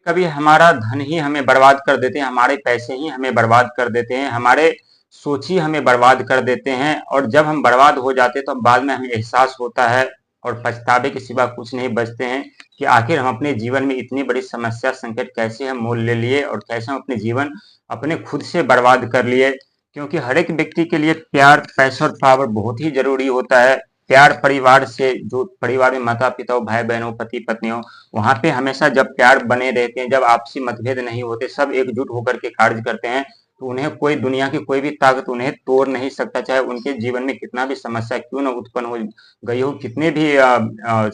कभी हमारा धन ही हमें बर्बाद कर देते हैं, हमारे पैसे ही हमें बर्बाद कर देते हैं, हमारे सोच ही हमें बर्बाद कर देते हैं। और जब हम बर्बाद हो जाते हैं तो बाद में हमें एहसास होता है और पछतावे के सिवा कुछ नहीं बचते हैं कि आखिर हम अपने जीवन में इतनी बड़ी समस्या संकट कैसे हम मोल ले लिए और कैसे हम अपने जीवन अपने खुद से बर्बाद कर लिए। क्योंकि हर एक व्यक्ति के लिए प्यार, पैसा और पावर बहुत ही जरूरी होता है। प्यार परिवार से, जो परिवार में माता पिता हो, भाई बहन हो, पति पत्नी हो, वहां पे हमेशा जब प्यार बने रहते हैं, जब आपसी मतभेद नहीं होते, सब एकजुट होकर के कार्य करते हैं, तो उन्हें कोई, दुनिया की कोई भी ताकत उन्हें तोड़ नहीं सकता। चाहे उनके जीवन में कितना भी समस्या क्यों न उत्पन्न हो गई हो, कितने भी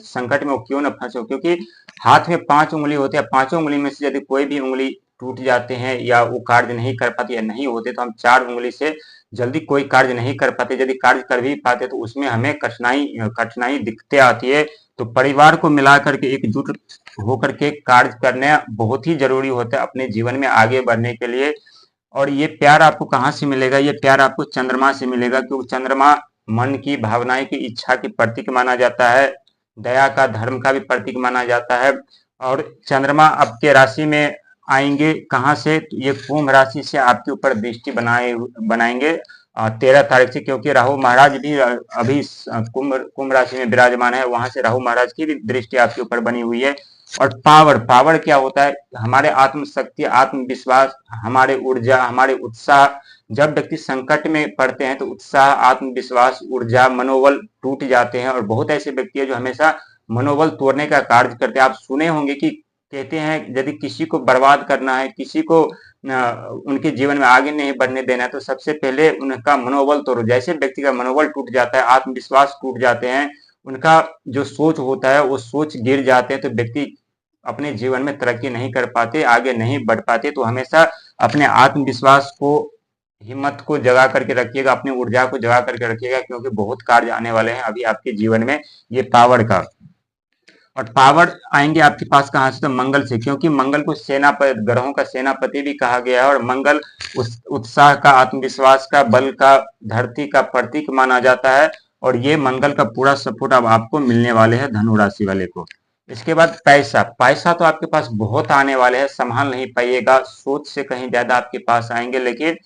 संकट में वो क्यों न फंसे हो। क्योंकि हाथ में 5 उंगली होते हैं, 5 उंगली में से यदि कोई भी उंगली टूट जाते हैं या वो कार्य नहीं कर पाती या नहीं होते, तो हम 4 उंगली से जल्दी कोई कार्य नहीं कर पाते। यदि कार्य कर भी पाते तो उसमें हमें कठिनाई कठिनाई दिखते आती है। तो परिवार को मिला करके एकजुट होकर के कार्य करना बहुत ही जरूरी होता है अपने जीवन में आगे बढ़ने के लिए। और ये प्यार आपको कहाँ से मिलेगा? ये प्यार आपको चंद्रमा से मिलेगा, क्योंकि चंद्रमा मन की भावनाएं की इच्छा की प्रतीक माना जाता है, दया का, धर्म का भी प्रतीक माना जाता है। और चंद्रमा आपके राशि में आएंगे कहाँ से? ये कुंभ राशि से आपके ऊपर दृष्टि बनाएंगे 13 तारीख से, क्योंकि राहु महाराज भी अभी कुंभ कुंभ राशि में विराजमान है, वहां से राहु महाराज की भी दृष्टि आपके ऊपर बनी हुई है। और पावर, पावर क्या होता है? हमारे आत्मशक्ति, आत्मविश्वास, हमारे ऊर्जा, हमारे उत्साह। जब व्यक्ति संकट में पड़ते हैं तो उत्साह, आत्मविश्वास, ऊर्जा, मनोबल टूट जाते हैं। और बहुत ऐसे व्यक्ति है जो हमेशा मनोबल तोड़ने का कार्य करते हैं। आप सुने होंगे कि कहते हैं यदि किसी को बर्बाद करना है, किसी को उनके जीवन में आगे नहीं बढ़ने देना है, तो सबसे पहले उनका मनोबल तोड़ो। जैसे व्यक्ति का मनोबल टूट जाता है, आत्मविश्वास टूट जाते हैं, उनका जो सोच होता है वो सोच गिर जाते हैं, तो व्यक्ति अपने जीवन में तरक्की नहीं कर पाते, आगे नहीं बढ़ पाते। तो हमेशा अपने आत्मविश्वास को, हिम्मत को जगा करके रखिएगा, अपनी ऊर्जा को जगा करके रखिएगा, क्योंकि बहुत कार्य आने वाले हैं अभी आपके जीवन में ये पावर का। और पावर आएंगे आपके पास कहाँ से? तो मंगल से, क्योंकि मंगल को सेनापति, ग्रहों का सेनापति भी कहा गया है। और मंगल उस उत्साह का, आत्मविश्वास का, बल का, धरती का प्रतीक माना जाता है। और ये मंगल का पूरा सपोर्ट अब आपको मिलने वाले हैं धनु राशि वाले को। इसके बाद पैसा, पैसा तो आपके पास बहुत आने वाले हैं, संभाल नहीं पाइएगा, सोच से कहीं ज्यादा आपके पास आएंगे, लेकिन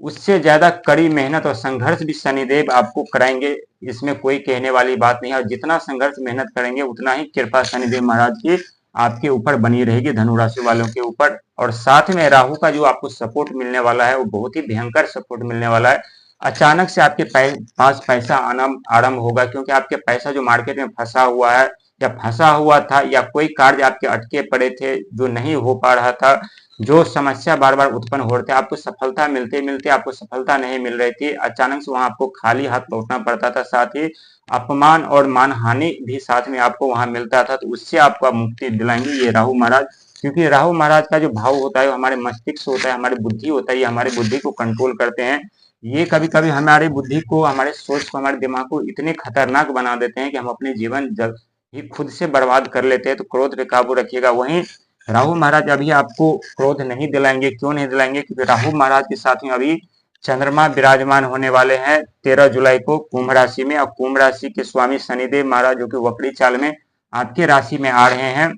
उससे ज्यादा कड़ी मेहनत और संघर्ष भी शनिदेव आपको कराएंगे, इसमें कोई कहने वाली बात नहीं है। और जितना संघर्ष मेहनत करेंगे उतना ही कृपा शनिदेव महाराज की आपके ऊपर बनी रहेगी, धनु राशि वालों के ऊपर। और साथ में राहु का जो आपको सपोर्ट मिलने वाला है वो बहुत ही भयंकर सपोर्ट मिलने वाला है। अचानक से आपके पास पैसा आना आरंभ होगा, क्योंकि आपके पैसा जो मार्केट में फंसा हुआ है या फंसा हुआ था, या कोई कार्य आपके अटके पड़े थे जो नहीं हो पा रहा था, जो समस्या बार बार उत्पन्न हो रहे थे, आपको सफलता मिलते मिलते आपको सफलता नहीं मिल रही थी, अचानक से वहां आपको खाली हाथ लौटना पड़ता था, साथ ही अपमान और मानहानि भी साथ में आपको वहां मिलता था। तो उससे आपको मुक्ति दिलाएंगे ये राहु महाराज। क्योंकि राहु महाराज का जो भाव होता है, हमारे मस्तिष्क होता है, हमारी बुद्धि होता है, ये हमारी बुद्धि को कंट्रोल करते हैं। ये कभी कभी हमारी बुद्धि को, हमारे सोच को, हमारे दिमाग को इतने खतरनाक बना देते हैं कि हम अपने जीवन जब ही खुद से बर्बाद कर लेते हैं। तो क्रोध पे काबू रखिएगा। वहीं राहु महाराज अभी आपको क्रोध नहीं दिलाएंगे। क्यों नहीं दिलाएंगे? क्योंकि राहु महाराज के साथ में अभी चंद्रमा विराजमान होने वाले हैं 13 जुलाई को कुंभ राशि में। और कुंभ राशि के स्वामी शनिदेव महाराज जो कि वक्री चाल में आपके राशि में आ रहे हैं।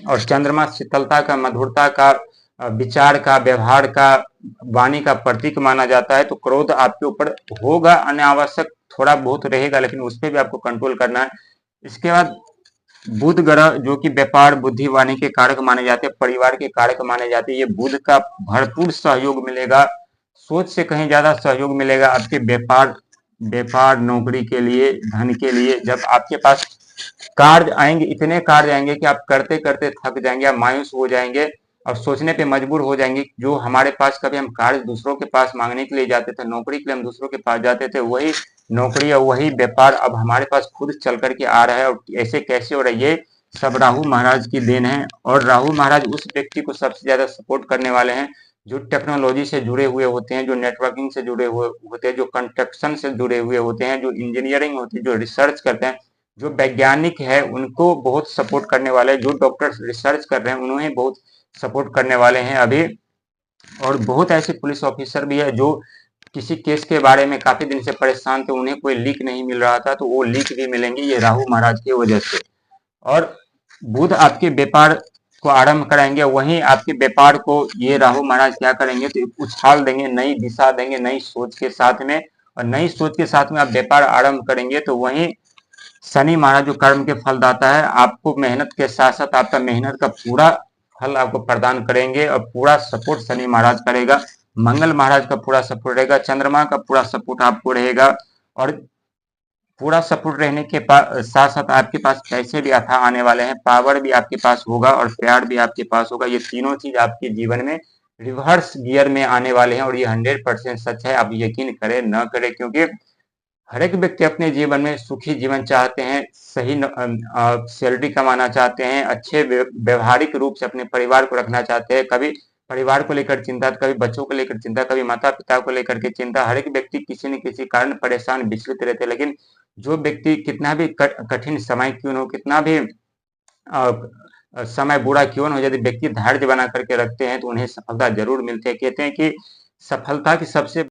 और चंद्रमा शीतलता का, मधुरता का, विचार का, व्यवहार का, वाणी का प्रतीक माना जाता है। तो क्रोध आपके ऊपर होगा, अनावश्यक थोड़ा बहुत रहेगा, लेकिन उस पर भी आपको कंट्रोल करना है। इसके बाद बुध ग्रह जो कि व्यापार, बुद्धि, वाणी के कारक माने जाते हैं, परिवार के कारक माने जाते हैं, ये बुध का भरपूर सहयोग मिलेगा, सोच से कहीं ज्यादा सहयोग मिलेगा आपके व्यापार, नौकरी के लिए, धन के लिए। जब आपके पास कार्य आएंगे, इतने कार्य आएंगे कि आप करते करते थक जाएंगे, आप मायूस हो जाएंगे और सोचने पे मजबूर हो जाएंगे। जो हमारे पास कभी हम कार्य दूसरों के पास मांगने के लिए जाते थे, नौकरी के लिए हम दूसरों के पास जाते थे, वही नौकरी और वही व्यापार अब हमारे पास खुद चल करके आ रहा है। और ऐसे कैसे हो रहा है? ये सब राहु महाराज की देन है। और राहु महाराज उस व्यक्ति को सबसे ज्यादा सपोर्ट करने वाले हैं जो टेक्नोलॉजी से जुड़े हुए होते हैं, जो नेटवर्किंग से जुड़े हुए होते हैं, जो कंस्ट्रक्शन से जुड़े हुए होते हैं, जो इंजीनियरिंग होती है, जो रिसर्च करते हैं, जो वैज्ञानिक है, उनको बहुत सपोर्ट करने वाले हैं। जो डॉक्टर रिसर्च कर रहे हैं उन्हें बहुत सपोर्ट करने वाले हैं अभी। और बहुत ऐसे पुलिस ऑफिसर भी है जो किसी केस के बारे में काफी दिन से परेशान थे, उन्हें कोई लीक नहीं मिल रहा था, तो वो लीक भी मिलेंगे ये राहु महाराज की वजह से। और बुध आपके व्यापार को आरंभ कराएंगे, वहीं आपके व्यापार को ये राहु महाराज क्या करेंगे तो उछाल देंगे, नई दिशा देंगे, नई सोच के साथ में। और नई सोच के साथ में आप व्यापार आरंभ करेंगे तो वहीं शनि महाराज जो कर्म के फलदाता है, आपको मेहनत के साथ साथ आपका मेहनत का पूरा फल आपको प्रदान करेंगे और पूरा सपोर्ट शनि महाराज करेगा। मंगल महाराज का पूरा सपोर्ट रहेगा, चंद्रमा का पूरा सपोर्ट आपको रहेगा। और पूरा सपोर्ट रहने के साथ साथ आपके पास पैसे भी अथाह आने वाले हैं, पावर भी आपके पास होगा और प्यार भी आपके पास होगा। ये तीनों चीज आपके जीवन में रिवर्स गियर में आने वाले हैं और ये 100% सच है। आप यकीन करें न करें, क्योंकि हर एक व्यक्ति अपने जीवन में सुखी जीवन चाहते हैं, सही सैलरी कमाना चाहते हैं, अच्छे व्यवहारिक रूप से अपने परिवार को रखना चाहते हैं। कभी परिवार को लेकर चिंता, कभी बच्चों को लेकर चिंता, कभी माता पिता को लेकर के चिंता। हर एक व्यक्ति किसी न किसी कारण परेशान विचलित रहते हैं, लेकिन जो व्यक्ति कितना भी कठिन समय क्यों न हो, कितना भी समय बुरा क्यों न हो, यदि व्यक्ति धैर्य बना करके रखते हैं तो उन्हें सफलता जरूर मिलती है। कहते हैं कि सफलता की सबसे